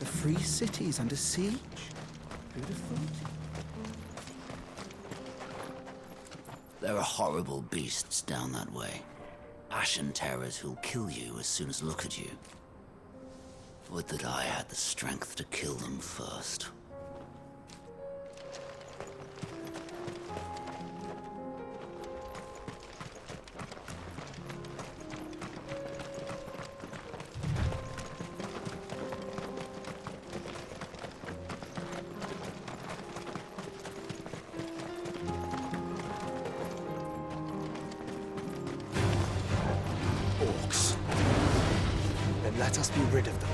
The free city's under siege? Who'd have thought? There are horrible beasts down that way. Ashen terrors who'll kill you as soon as look at you. Would that I had the strength to kill them first. Orcs. Then let us be rid of them.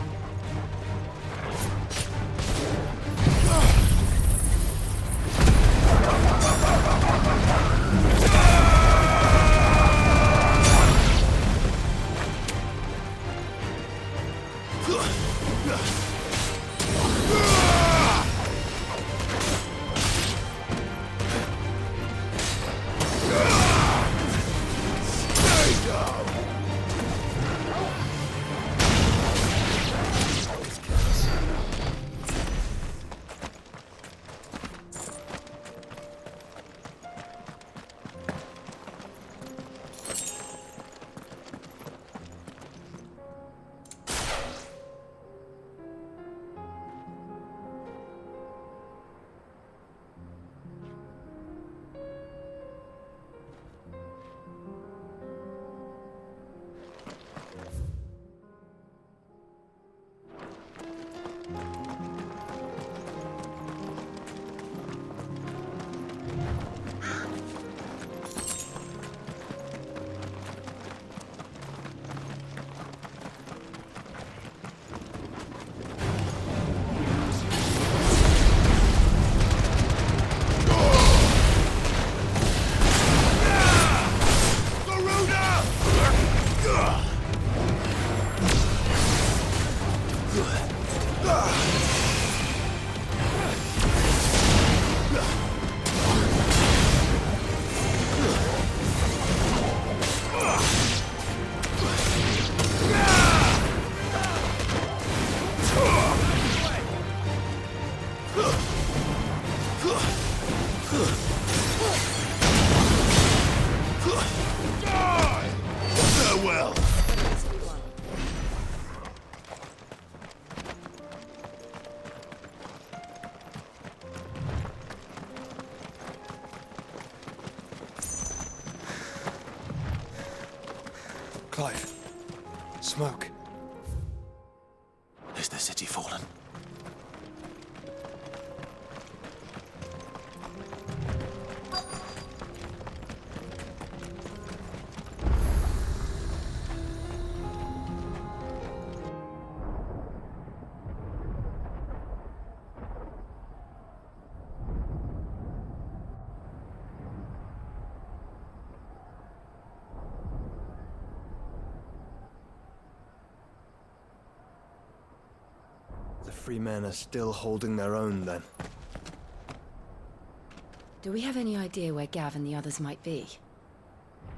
Farewell! Clive. Smoke. Is the city fallen? The free men are still holding their own, then. Do we have any idea where Gav and the others might be?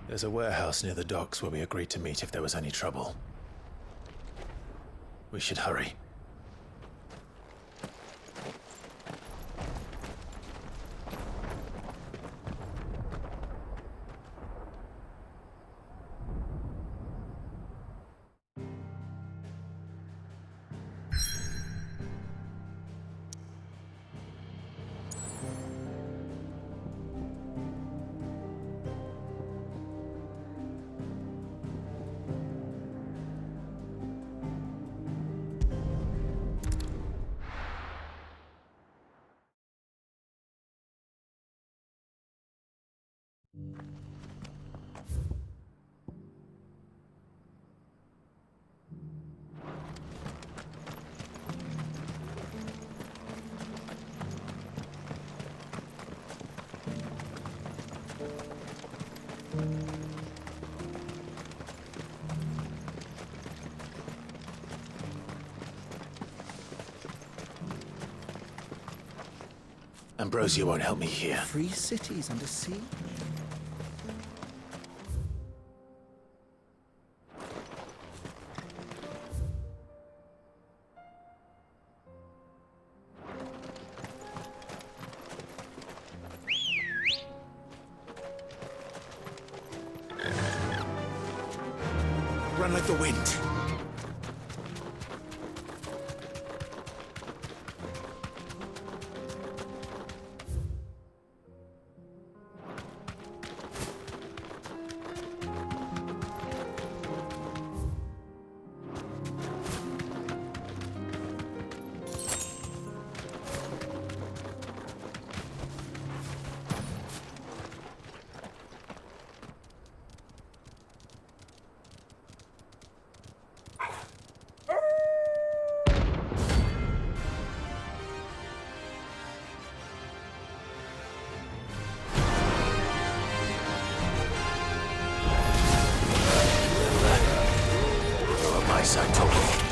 There's a warehouse near the docks where we agreed to meet if there was any trouble. We should hurry. Ambrosia won't help me here. Free cities under siege? run like the wind. I told you.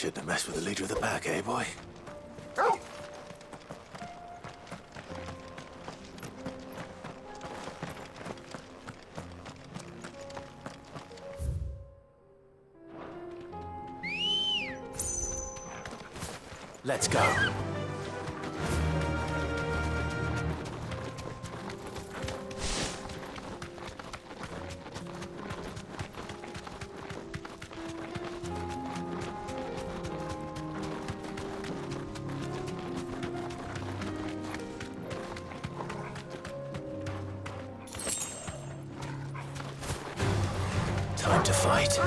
Shouldn't have messed with the leader of the pack, eh, boy? Let's go. Time to fight.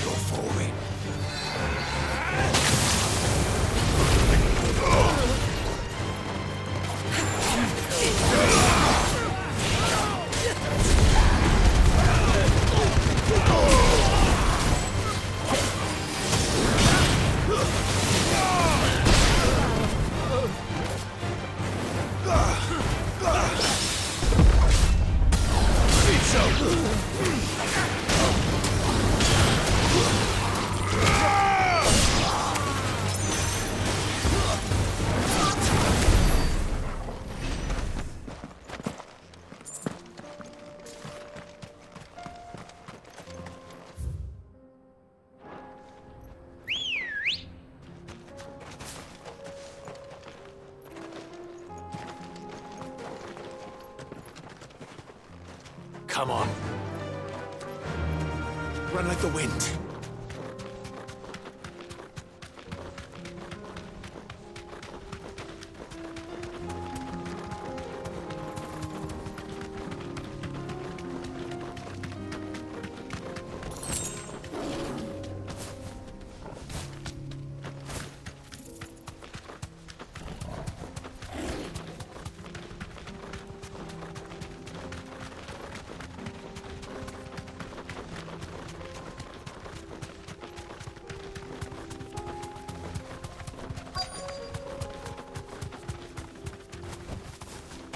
Go forward. Come on. Run like the wind.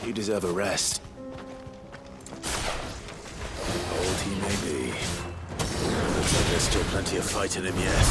You deserve a rest. Old he may be. Looks like there's still plenty of fight in him yet.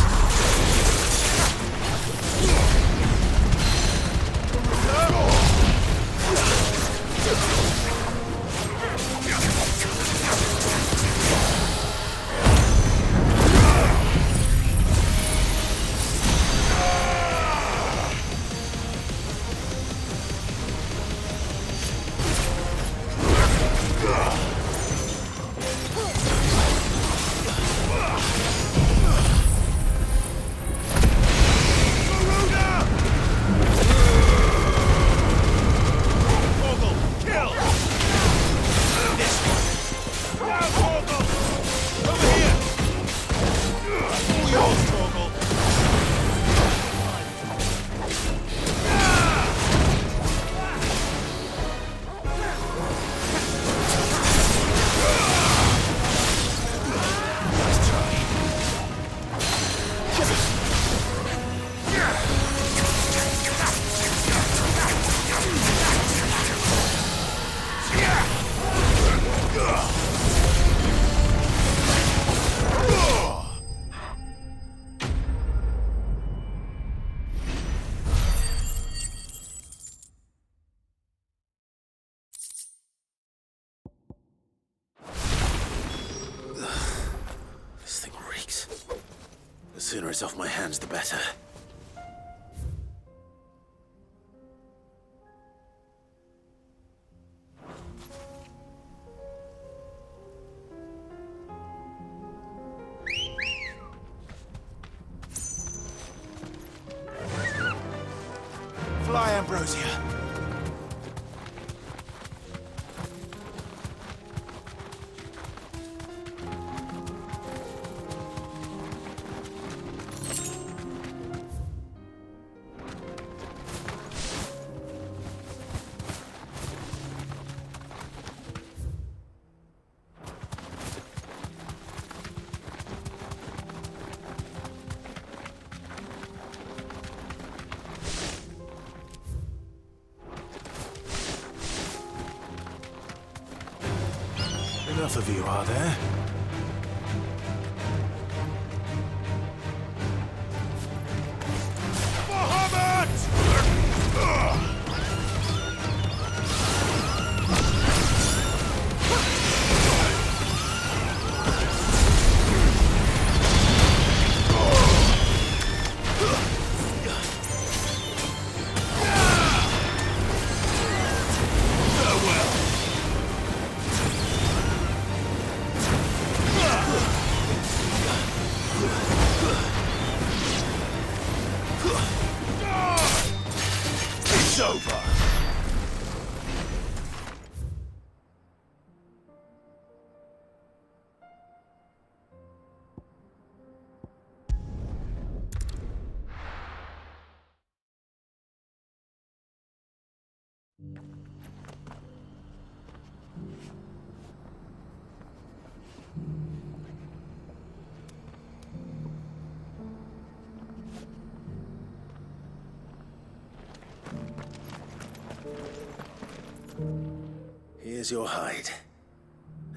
This thing reeks. The sooner it's off my hands, the better. Fly, Ambrosia. Enough of you, are there? It's over! Here's your hide,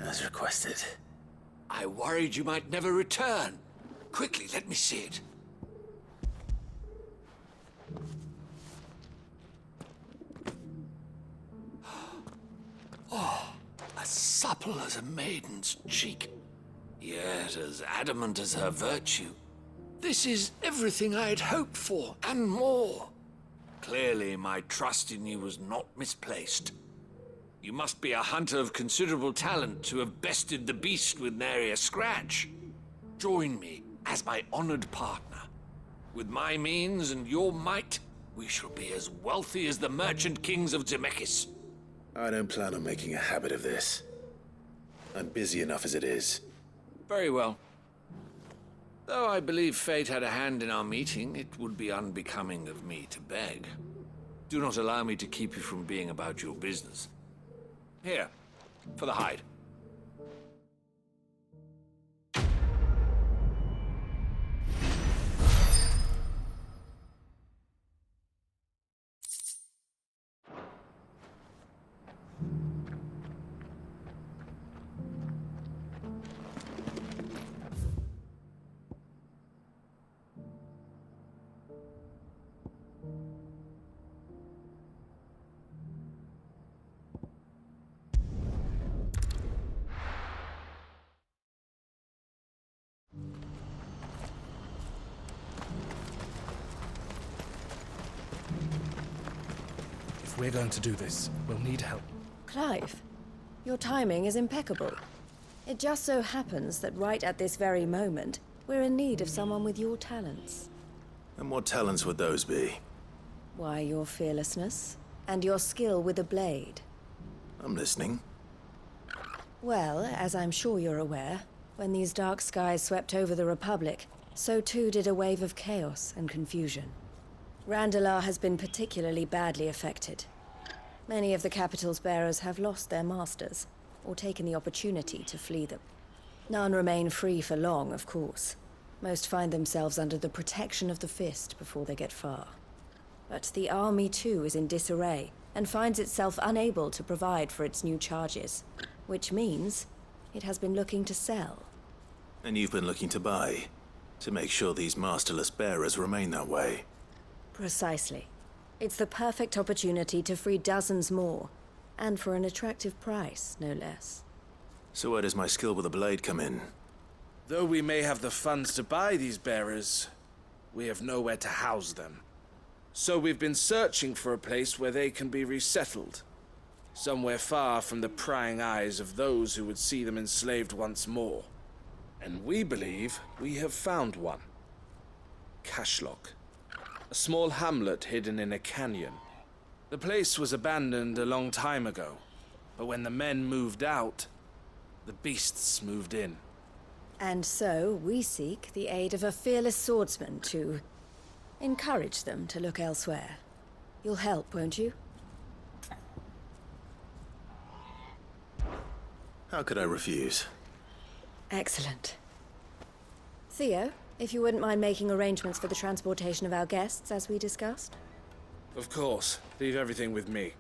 as requested. I worried you might never return. Quickly, let me see it. Oh, as supple as a maiden's cheek, yet as adamant as her virtue. This is everything I had hoped for, and more. Clearly, my trust in you was not misplaced. You must be a hunter of considerable talent to have bested the beast with nary a scratch. Join me as my honored partner. With my means and your might, we shall be as wealthy as the merchant kings of Zemeckis. I don't plan on making a habit of this. I'm busy enough as it is. Very well. Though I believe fate had a hand in our meeting, it would be unbecoming of me to beg. Do not allow me to keep you from being about your business. Here, for the hide. If we're going to do this, we'll need help. Clive, your timing is impeccable. It just so happens that right at this very moment, we're in need of someone with your talents. And what talents would those be? Why, your fearlessness, and your skill with a blade. I'm listening. Well, as I'm sure you're aware, when these dark skies swept over the Republic, so too did a wave of chaos and confusion. Randalar has been particularly badly affected. Many of the capital's bearers have lost their masters, or taken the opportunity to flee them. None remain free for long, of course. Most find themselves under the protection of the Fist before they get far. But the army too is in disarray, and finds itself unable to provide for its new charges. Which means it has been looking to sell. And you've been looking to buy, to make sure these masterless bearers remain that way. Precisely. It's the perfect opportunity to free dozens more, and for an attractive price, no less. So where does my skill with a blade come in? Though we may have the funds to buy these bearers, we have nowhere to house them. So we've been searching for a place where they can be resettled. Somewhere far from the prying eyes of those who would see them enslaved once more. And we believe we have found one. Cashlock. A small hamlet hidden in a canyon. The place was abandoned a long time ago, but when the men moved out, the beasts moved in. And so we seek the aid of a fearless swordsman to encourage them to look elsewhere. You'll help, won't you? How could I refuse? Excellent. Theo, if you wouldn't mind making arrangements for the transportation of our guests, as we discussed. Of course. Leave everything with me.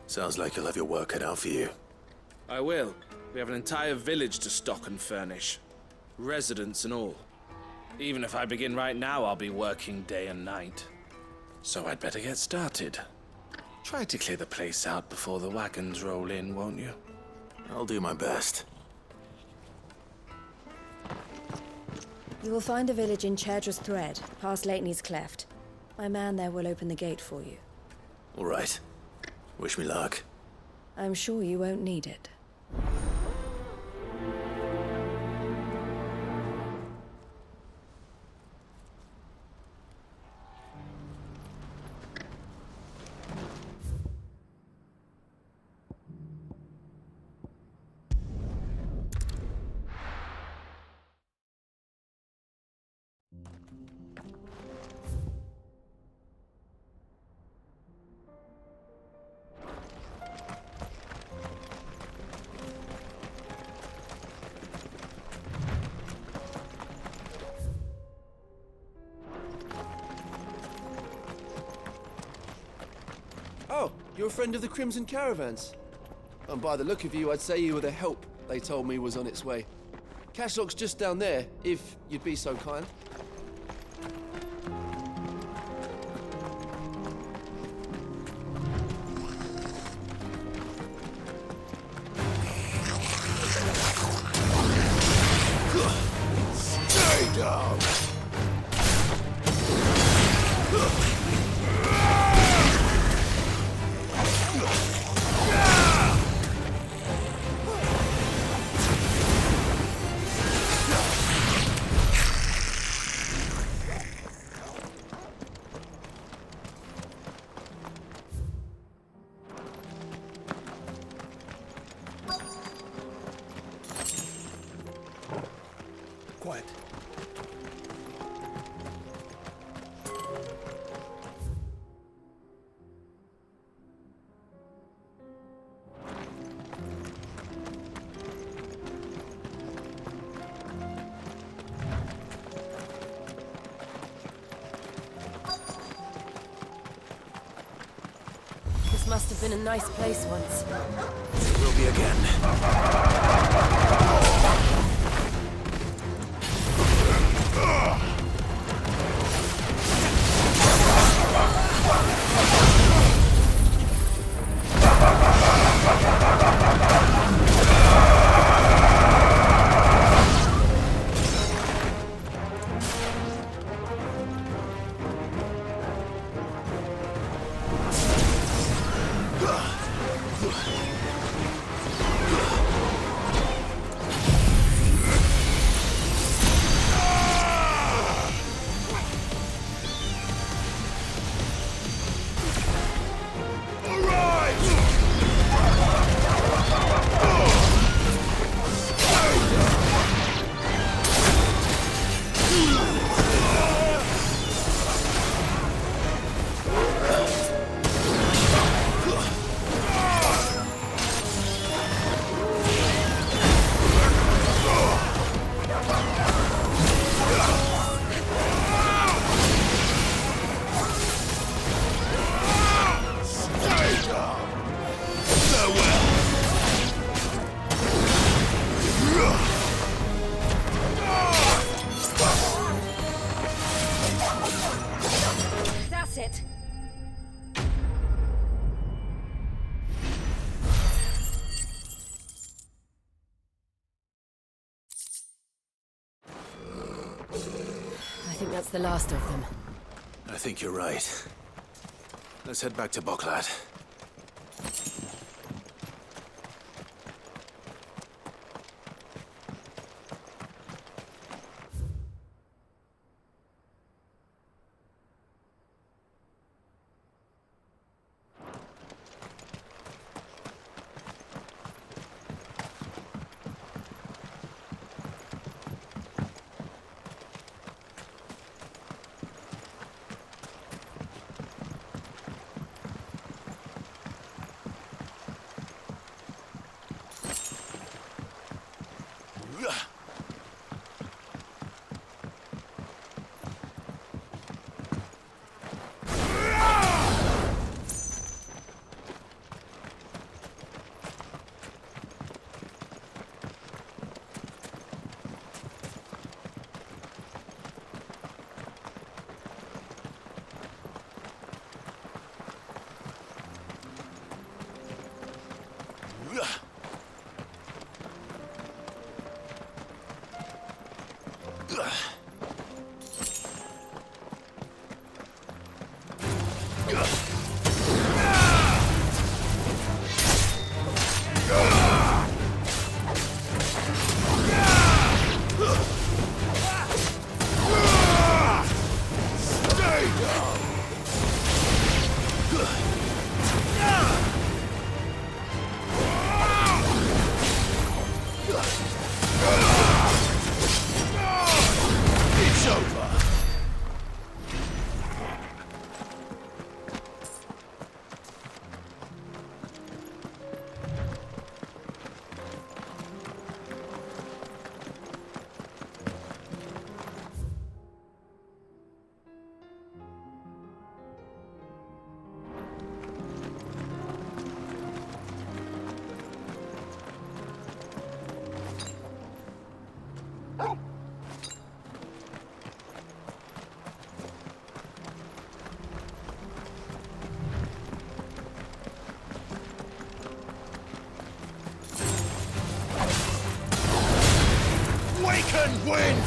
Sounds like you'll have your work cut out for you. I will. We have an entire village to stock and furnish. Residents and all. Even if I begin right now, I'll be working day and night. So I'd better get started. Try to clear the place out before the wagons roll in, won't you? I'll do my best. You will find a village in Chairdra's Thread, past Lateney's Cleft. My man there will open the gate for you. All right. Wish me luck. I'm sure you won't need it. Oh, you're a friend of the Crimson Caravans. And by the look of you, I'd say you were the help they told me was on its way. Cashlock's just down there, if you'd be so kind. Stay down! quiet. This must have been a nice place once. It will be again. That's it. I think that's the last of them. I think you're right. Let's head back to Boklat. Awaken, wind!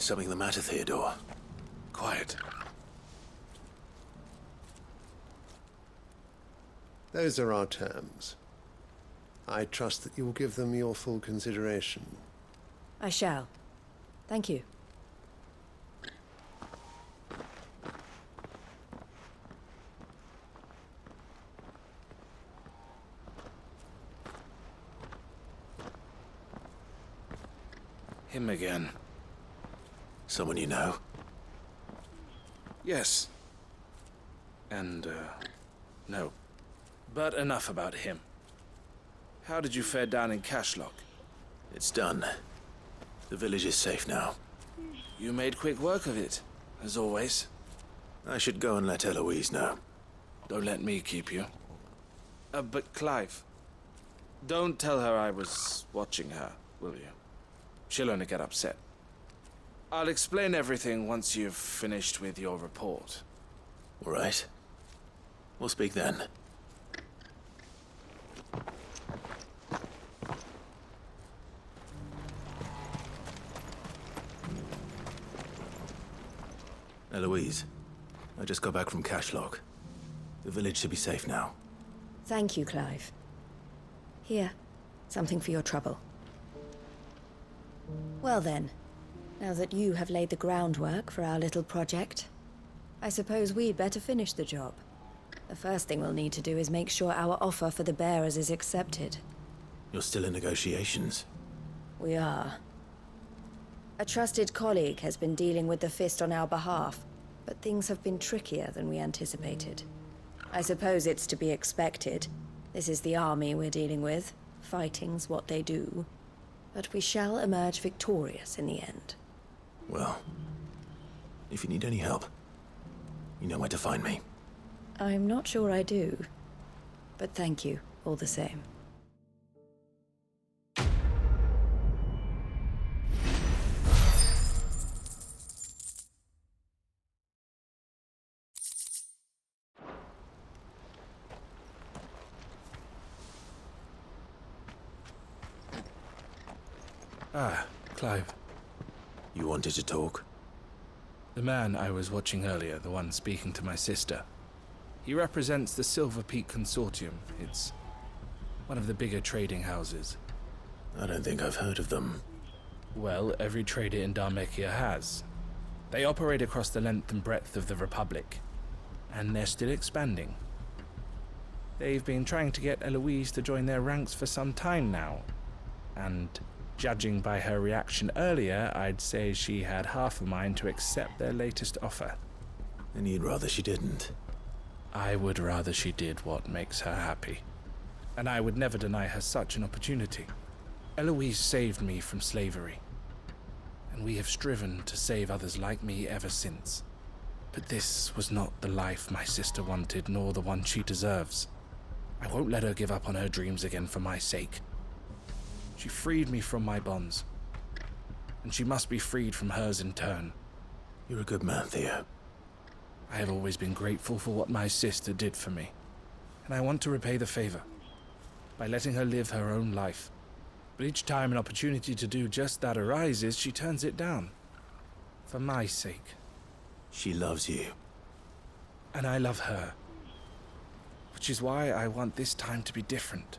something the matter, Theodore? Quiet. Those are our terms. I trust that you will give them your full consideration. I shall. Thank you. Him again. Someone you know? Yes. And, no. But enough about him. How did you fare down in Cashlock? It's done. The village is safe now. You made quick work of it, as always. I should go and let Eloise know. Don't let me keep you. But Clive, don't tell her I was watching her, will you? She'll only get upset. I'll explain everything once you've finished with your report. All right. We'll speak then. Eloise, I just got back from Cashlock. The village should be safe now. Thank you, Clive. Here, something for your trouble. Well then, now that you have laid the groundwork for our little project, I suppose we'd better finish the job. The first thing we'll need to do is make sure our offer for the bearers is accepted. You're still in negotiations? We are. A trusted colleague has been dealing with the Fist on our behalf, but things have been trickier than we anticipated. I suppose it's to be expected. This is the army we're dealing with. Fighting's what they do. But we shall emerge victorious in the end. Well, if you need any help, you know where to find me. I'm not sure I do. But thank you, all the same. Ah, Clive. You wanted to talk? The man I was watching earlier, the one speaking to my sister. He represents the Silver Peak Consortium. It's one of the bigger trading houses. I don't think I've heard of them. Well, every trader in Dharmekia has. They operate across the length and breadth of the Republic. And they're still expanding. They've been trying to get Eloise to join their ranks for some time now. And judging by her reaction earlier, I'd say she had half a mind to accept their latest offer. And you'd rather she didn't? I would rather she did what makes her happy. And I would never deny her such an opportunity. Eloise saved me from slavery. And we have striven to save others like me ever since. But this was not the life my sister wanted, nor the one she deserves. I won't let her give up on her dreams again for my sake. She freed me from my bonds. And she must be freed from hers in turn. You're a good man, Theo. I have always been grateful for what my sister did for me. And I want to repay the favor by letting her live her own life. But each time an opportunity to do just that arises, she turns it down. For my sake. She loves you. And I love her. Which is why I want this time to be different.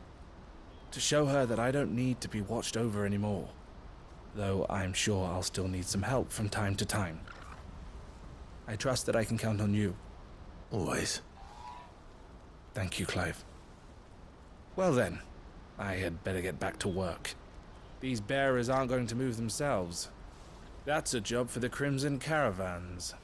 To show her that I don't need to be watched over anymore. Though I'm sure I'll still need some help from time to time. I trust that I can count on you. Always. Thank you, Clive. Well then, I had better get back to work. These bearers aren't going to move themselves. That's a job for the Crimson Caravans.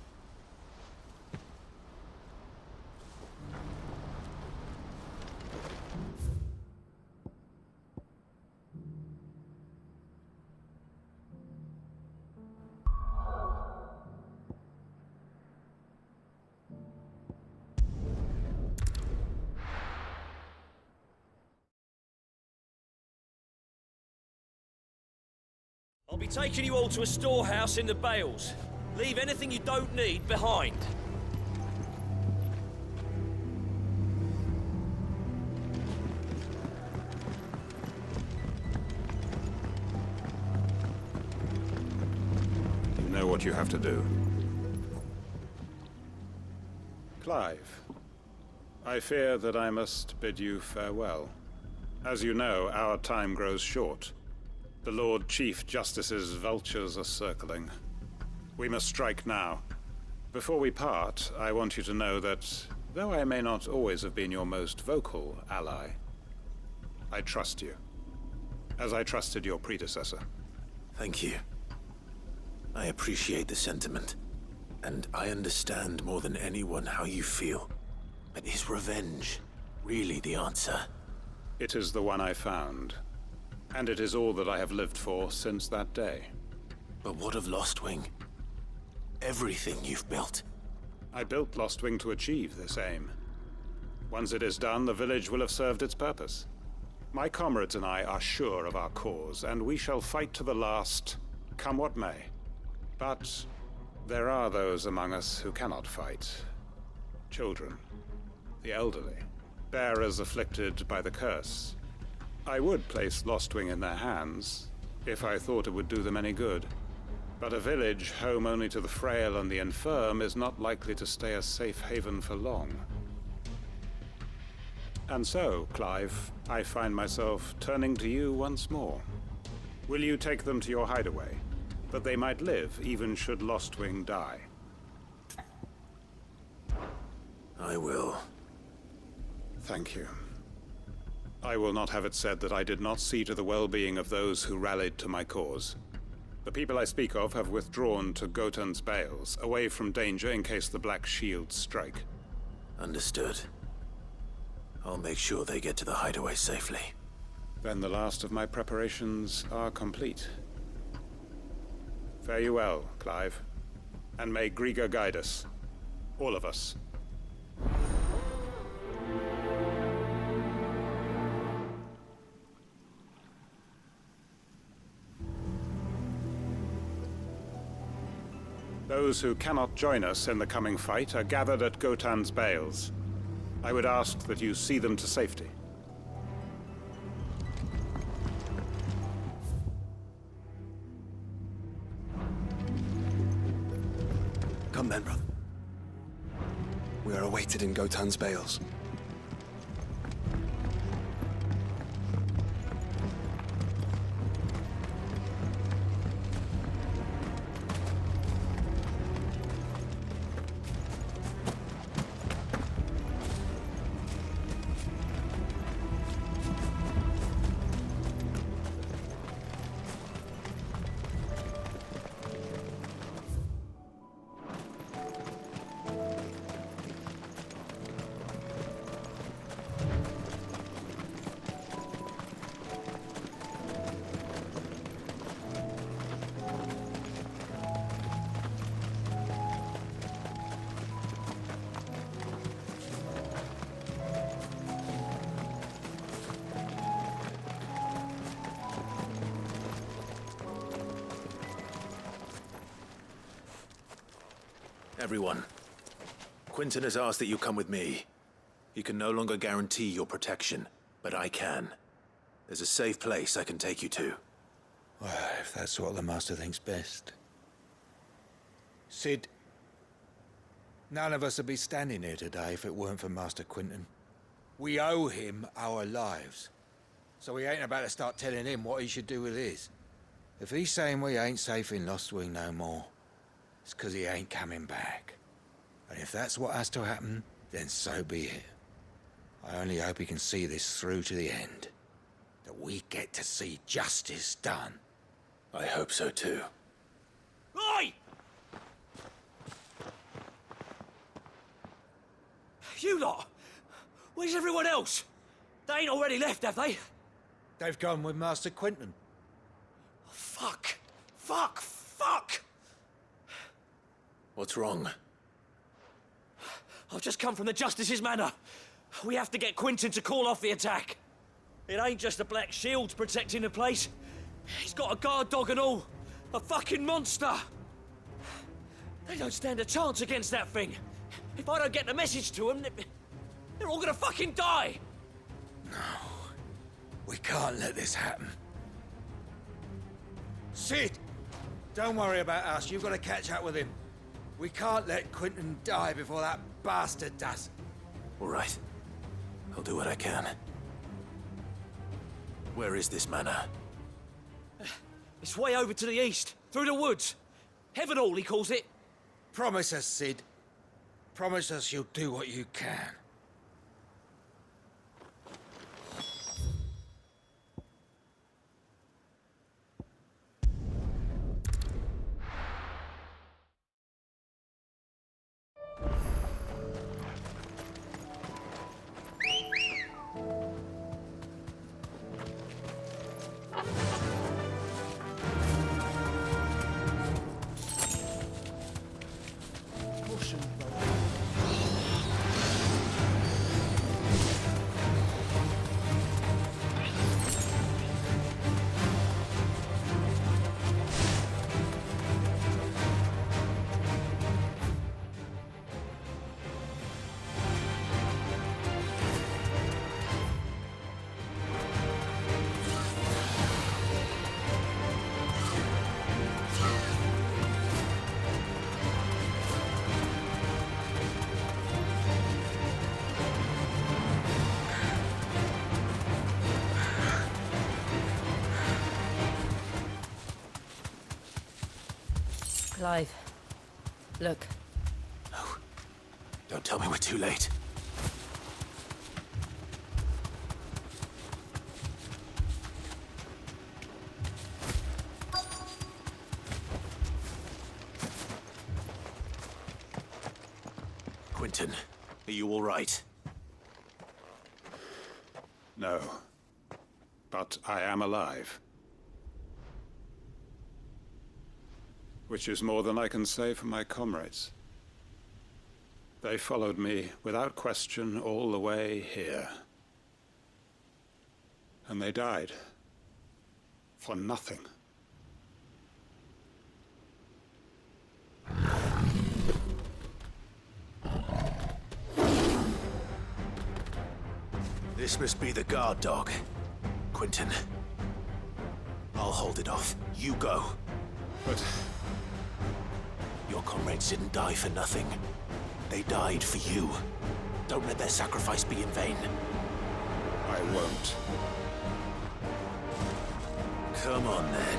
I'll be taking you all to a storehouse in the Bales. Leave anything you don't need behind. You know what you have to do. Clive, I fear that I must bid you farewell. As you know, our time grows short. The Lord Chief Justice's vultures are circling. We must strike now. Before we part, I want you to know that, though I may not always have been your most vocal ally, I trust you, as I trusted your predecessor. Thank you. I appreciate the sentiment, and I understand more than anyone how you feel. But is revenge really the answer? It is the one I found, and it is all that I have lived for since that day. But what of Lostwing? Everything you've built. I built Lostwing to achieve this aim. Once it is done, the village will have served its purpose. My comrades and I are sure of our cause, and we shall fight to the last, come what may. But there are those among us who cannot fight. Children, the elderly, bearers afflicted by the curse. I would place Lostwing in their hands, if I thought it would do them any good. But a village home only to the frail and the infirm is not likely to stay a safe haven for long. And so, Clive, I find myself turning to you once more. Will you take them to your hideaway, that they might live even should Lostwing die? I will. Thank you. I will not have it said that I did not see to the well-being of those who rallied to my cause. The people I speak of have withdrawn to Gotan's Bales, away from danger in case the Black Shields strike. Understood. I'll make sure they get to the hideaway safely. Then the last of my preparations are complete. Fare you well, Clive. And may Griga guide us. All of us. Those who cannot join us in the coming fight are gathered at Gotan's Bales. I would ask that you see them to safety. Come then, brother. We are awaited in Gotan's Bales. Everyone, Quinton has asked that you come with me. He can no longer guarantee your protection, but I can. There's a safe place I can take you to. Well, if that's what the Master thinks best. Sid, none of us would be standing here today if it weren't for Master Quinton. We owe him our lives. So we ain't about to start telling him what he should do with his. If he's saying we ain't safe in Lostwing no more, it's 'cause he ain't coming back. And if that's what has to happen, then so be it. I only hope he can see this through to the end. That we get to see justice done. I hope so too. Oi! You lot! Where's everyone else? They ain't already left, have they? They've gone with Master Quinton. Fuck! Fuck! Fuck! What's wrong? I've just come from the Justice's manor. We have to get Quinton to call off the attack. It ain't just the Black Shields protecting the place. He's got a guard dog and all. A fucking monster. They don't stand a chance against that thing. If I don't get the message to them, they're all gonna fucking die. No. We can't let this happen. Sid! Don't worry about us. You've got to catch up with him. We can't let Quentin die before that bastard does. All right. I'll do what I can. Where is this manor? It's way over to the east, through the woods. Heaven Hall, he calls it. Promise us, Sid. Promise us you'll do what you can. Clive, look. No. Don't tell me we're too late. Quentin, are you all right? No. But I am alive. Which is more than I can say for my comrades. They followed me without question all the way here. And they died. For nothing. This must be the guard dog. Quentin. I'll hold it off. You go. But your comrades didn't die for nothing. They died for you. Don't let their sacrifice be in vain. I won't. Come on, then.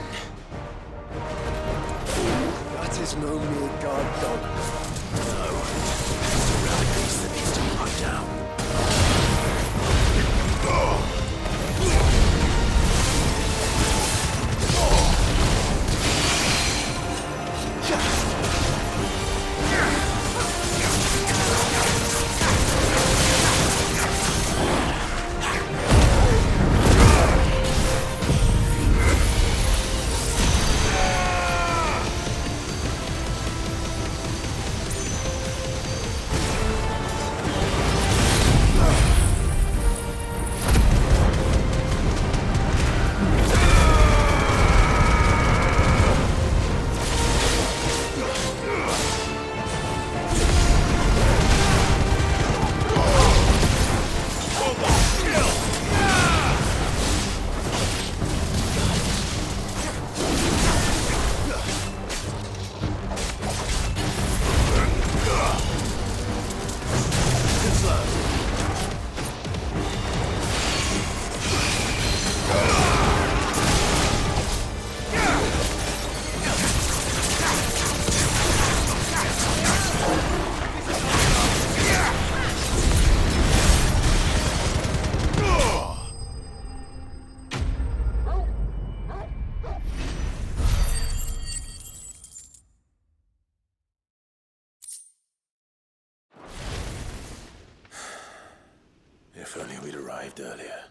That is no mere guard dog. No. It's a relic piece that needs to be put down. If only we'd arrived earlier.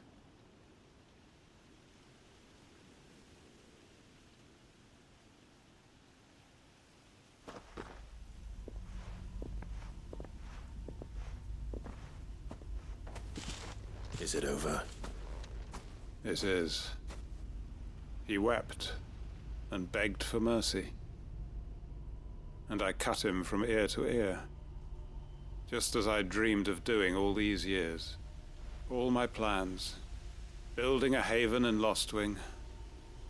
Is it over? It is. He wept and begged for mercy. And I cut him from ear to ear. Just as I dreamed of doing all these years. All my plans. Building a haven in Lostwing.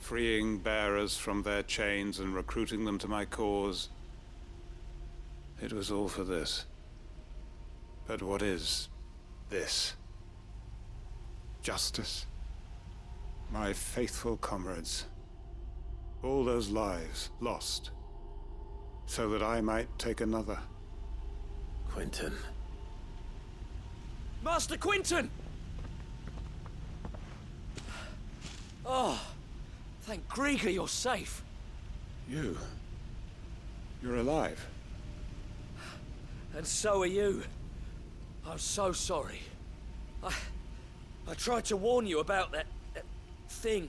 freeing bearers from their chains and recruiting them to my cause. It was all for this. But what is this? Justice? My faithful comrades. All those lives lost, so that I might take another. Quentin. Master Quentin! Oh, thank Grieger you're safe. You're alive. And so are you. I'm so sorry. I tried to warn you about that thing.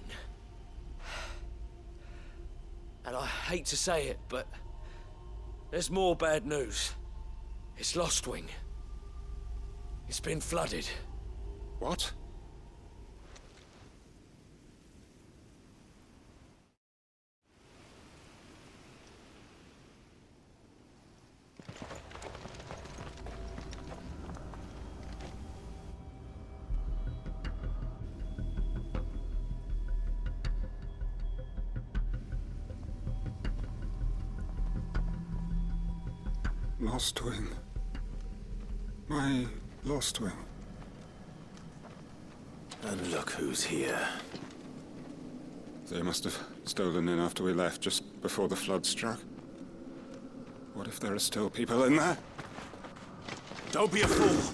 And I hate to say it, but there's more bad news. It's Lostwing. It's been flooded. What? Lostwing. My Lostwing. And look who's here. They must have stolen in after we left, just before the flood struck. What if there are still people in there? Don't be a fool!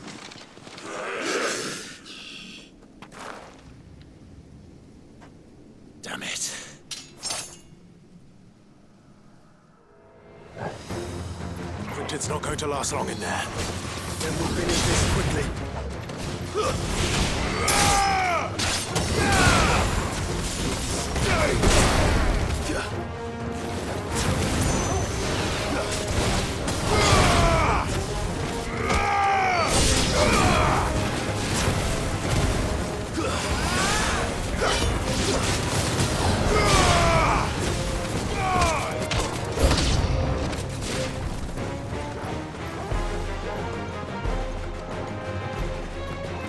Damn it. Quentin's not going to last long in there. Then we'll finish this quickly.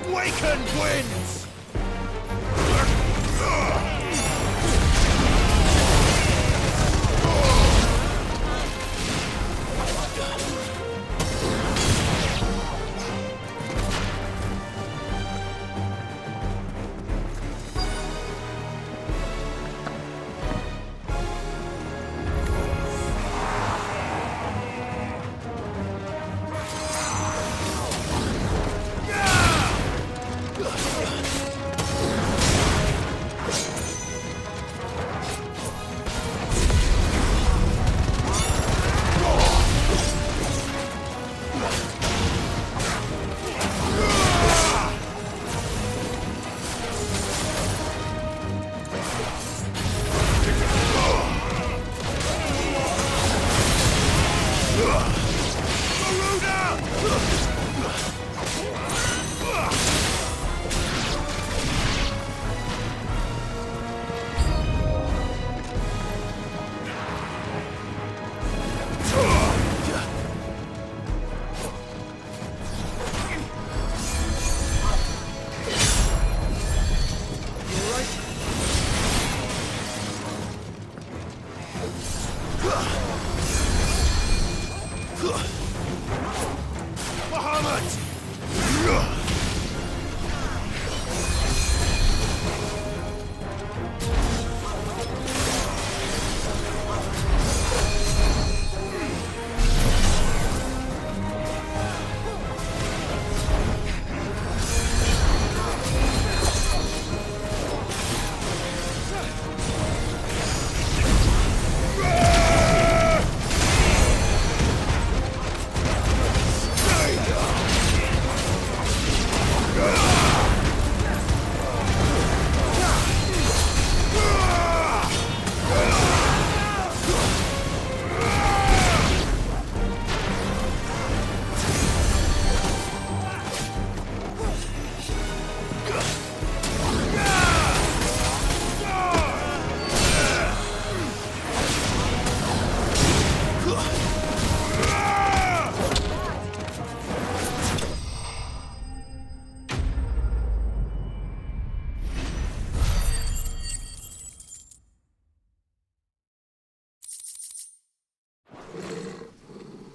Awaken!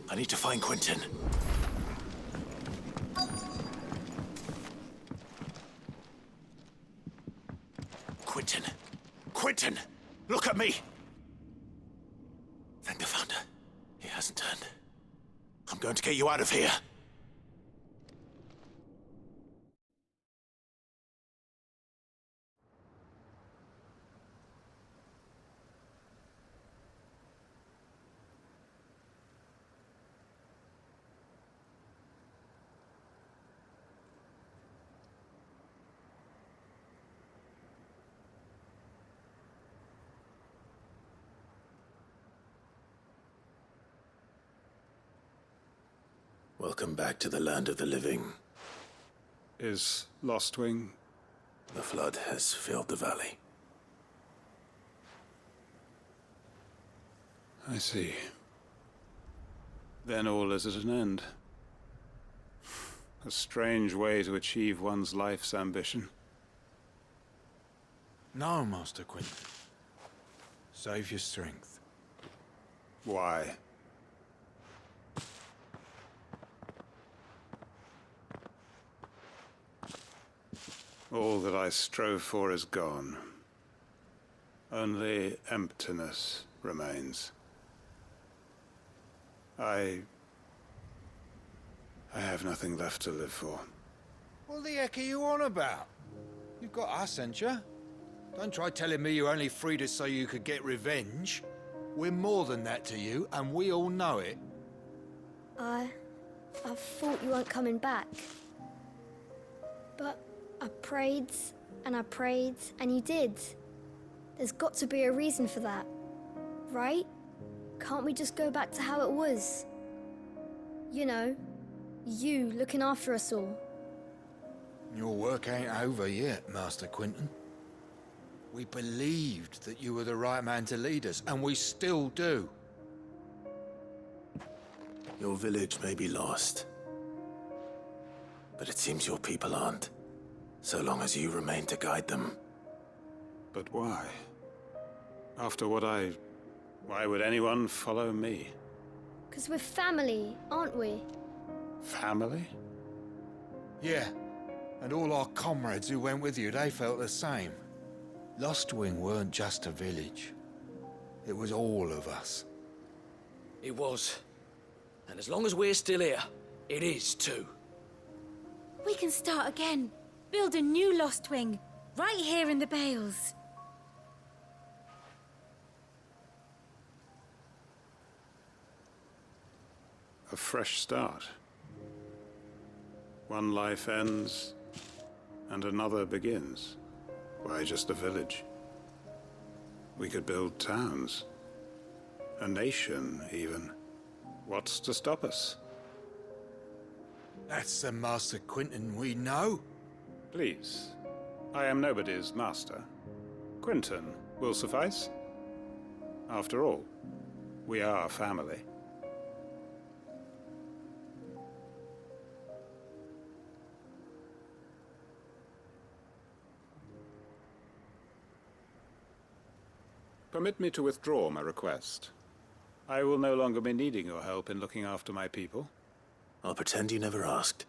I need to find Quentin. Quentin! Quentin! Look at me! Thank the Founder. He hasn't turned. I'm going to get you out of here. Welcome back to the land of the living. Is Lostwing? The flood has filled the valley. I see. Then all is at an end. A strange way to achieve one's life's ambition. No, Master Quentin. Save your strength. Why? All that I strove for is gone. Only emptiness remains. I have nothing left to live for. What the heck are you on about? You've got us, ain't you? Don't try telling me you only freed us so you could get revenge. We're more than that to you, and we all know it. I thought you weren't coming back. But I prayed, and you did. There's got to be a reason for that, right? Can't we just go back to how it was? You know, you looking after us all. Your work ain't over yet, Master Quentin. We believed that you were the right man to lead us, and we still do. Your village may be lost, but it seems your people aren't, so long as you remain to guide them. But why? After what why would anyone follow me? 'Cause we're family, aren't we? Family? Yeah, and all our comrades who went with you, they felt the same. Lostwing weren't just a village. It was all of us. It was. And as long as we're still here, it is too. We can start again. Build a new Lostwing, right here in the Bales. A fresh start. One life ends, and another begins. Why, just a village. We could build towns. A nation, even. What's to stop us? That's the Master Quentin we know. Please. I am nobody's master. Quentin will suffice. After all, we are family. Permit me to withdraw my request. I will no longer be needing your help in looking after my people. I'll pretend you never asked.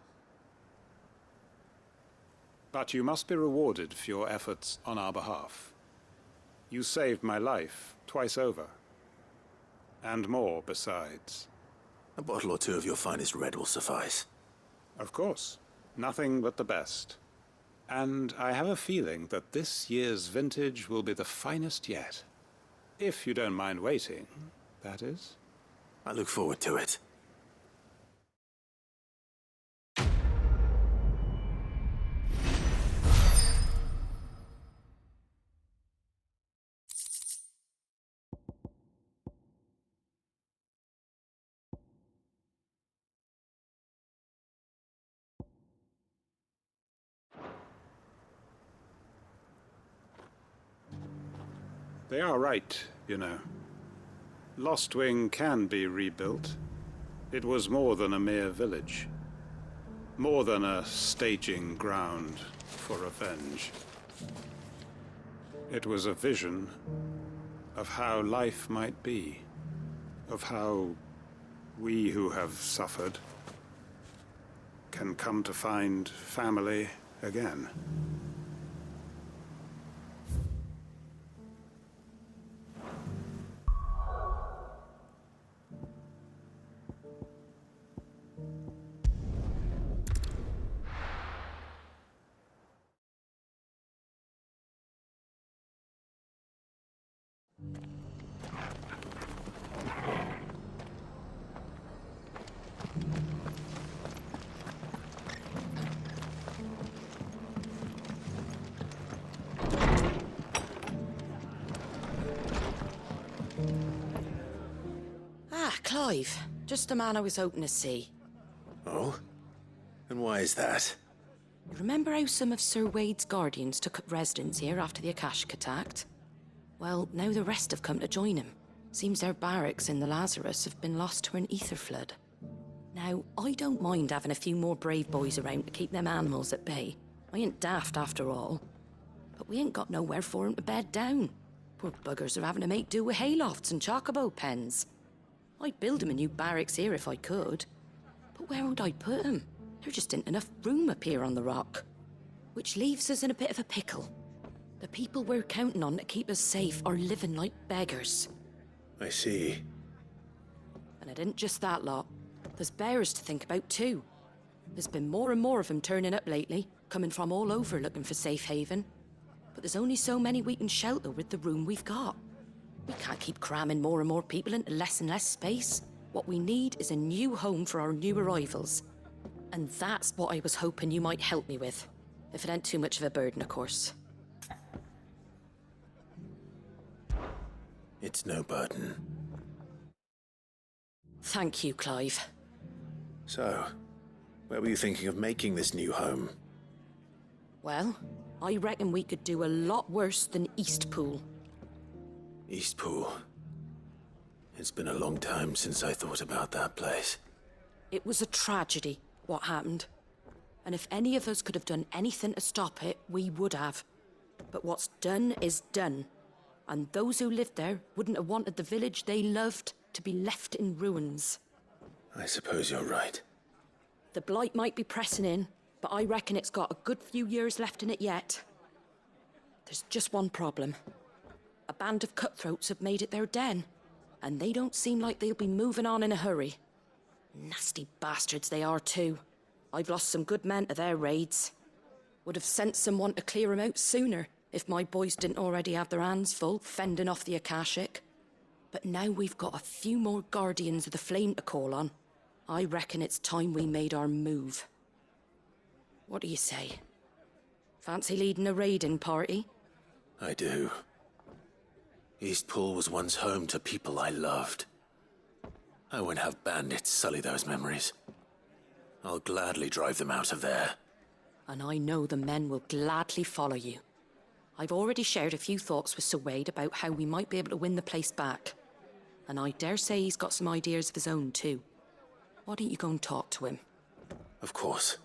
But you must be rewarded for your efforts on our behalf. You saved my life twice over. And more besides. A bottle or two of your finest red will suffice. Of course. Nothing but the best. And I have a feeling that this year's vintage will be the finest yet. If you don't mind waiting, that is. I look forward to it. They are right, you know. Lostwing can be rebuilt. It was more than a mere village. More than a staging ground for revenge. It was a vision of how life might be. Of how we who have suffered can come to find family again. Clive, just the man I was hoping to see. Oh? And why is that? You remember how some of Sir Wade's guardians took up residence here after the Akashic attacked? Well, now the rest have come to join him. Seems their barracks in the Lazarus have been lost to an ether flood. Now, I don't mind having a few more brave boys around to keep them animals at bay. I ain't daft after all. But we ain't got nowhere for 'em to bed down. Poor buggers are having to make do with haylofts and chocobo pens. I'd build 'em a new barracks here if I could. But where would I put 'em? There just ain't enough room up here on the rock. Which leaves us in a bit of a pickle. The people we're counting on to keep us safe are living like beggars. I see. And it ain't just that lot. There's bears to think about too. There's been more and more of them turning up lately, coming from all over looking for safe haven. But there's only so many we can shelter with the room we've got. We can't keep cramming more and more people into less and less space. What we need is a new home for our new arrivals. And that's what I was hoping you might help me with. If it ain't too much of a burden, of course. It's no burden. Thank you, Clive. So, where were you thinking of making this new home? Well, I reckon we could do a lot worse than Eastpool. Eastpool. It's been a long time since I thought about that place. It was a tragedy, what happened. And if any of us could have done anything to stop it, we would have. But what's done is done. And those who lived there wouldn't have wanted the village they loved to be left in ruins. I suppose you're right. The blight might be pressing in, but I reckon it's got a good few years left in it yet. There's just one problem. A band of cutthroats have made it their den, and they don't seem like they'll be moving on in a hurry. Nasty bastards they are too. I've lost some good men to their raids. Would have sent someone to clear 'em out sooner if my boys didn't already have their hands full fending off the Akashic. But now we've got a few more guardians of the flame to call on. I reckon it's time we made our move. What do you say? Fancy leading a raiding party? I do. Eastpool was once home to people I loved. I won't have bandits sully those memories. I'll gladly drive them out of there. And I know the men will gladly follow you. I've already shared a few thoughts with Sir Wade about how we might be able to win the place back. And I dare say he's got some ideas of his own too. Why don't you go and talk to him? Of course.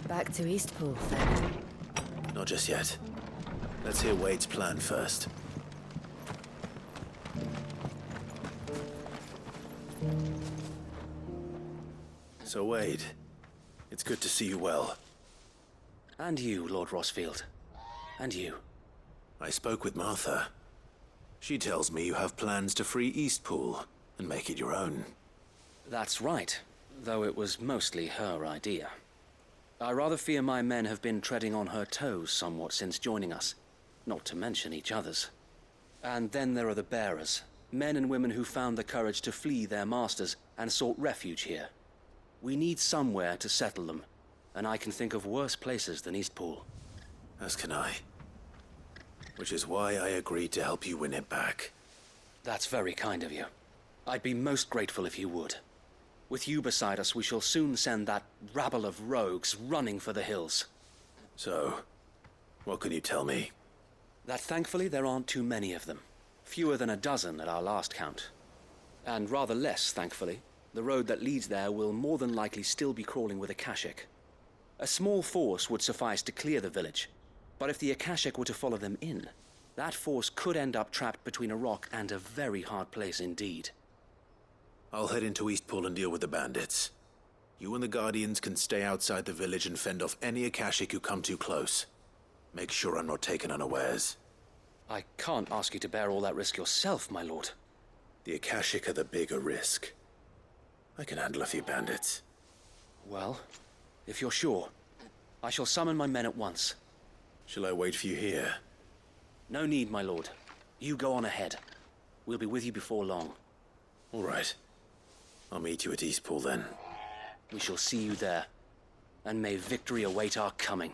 Back to Eastpool, then. Not just yet. Let's hear Wade's plan first. So, Wade, it's good to see you well. And you, Lord Rossfield. And you. I spoke with Martha. She tells me you have plans to free Eastpool and make it your own. That's right, though it was mostly her idea. I rather fear my men have been treading on her toes somewhat since joining us, not to mention each other's. And then there are the bearers, men and women who found the courage to flee their masters and sought refuge here. We need somewhere to settle them, and I can think of worse places than Eastpool. As can I. Which is why I agreed to help you win it back. That's very kind of you. I'd be most grateful if you would. With you beside us, we shall soon send that rabble of rogues running for the hills. So, what can you tell me? That thankfully there aren't too many of them. Fewer than a dozen at our last count. And rather less, thankfully, The road that leads there will more than likely still be crawling with Akashic. A small force would suffice to clear the village, but if the Akashic were to follow them in, that force could end up trapped between a rock and a very hard place indeed. I'll head into Eastpool and deal with the bandits. You and the Guardians can stay outside the village and fend off any Akashic who come too close. Make sure I'm not taken unawares. I can't ask you to bear all that risk yourself, my lord. The Akashic are the bigger risk. I can handle a few bandits. Well, if you're sure, I shall summon my men at once. Shall I wait for you here? No need, my lord. You go on ahead. We'll be with you before long. All right. I'll meet you at Eastpool then. We shall see you there, and may victory await our coming.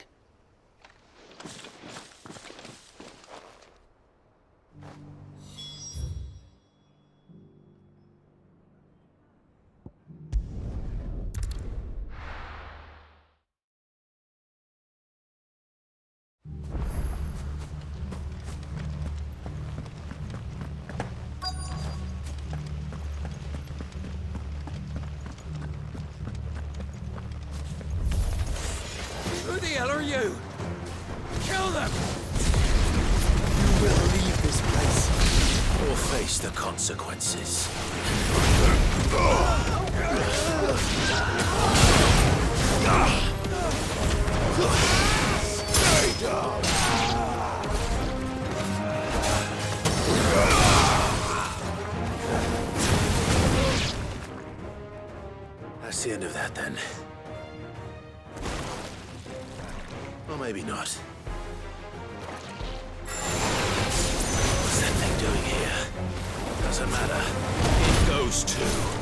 Who the hell are you? Kill them! You will leave this place, or face the consequences. Stay down! That's the end of that, then. Or maybe not. What's that thing doing here? Doesn't matter. It goes too.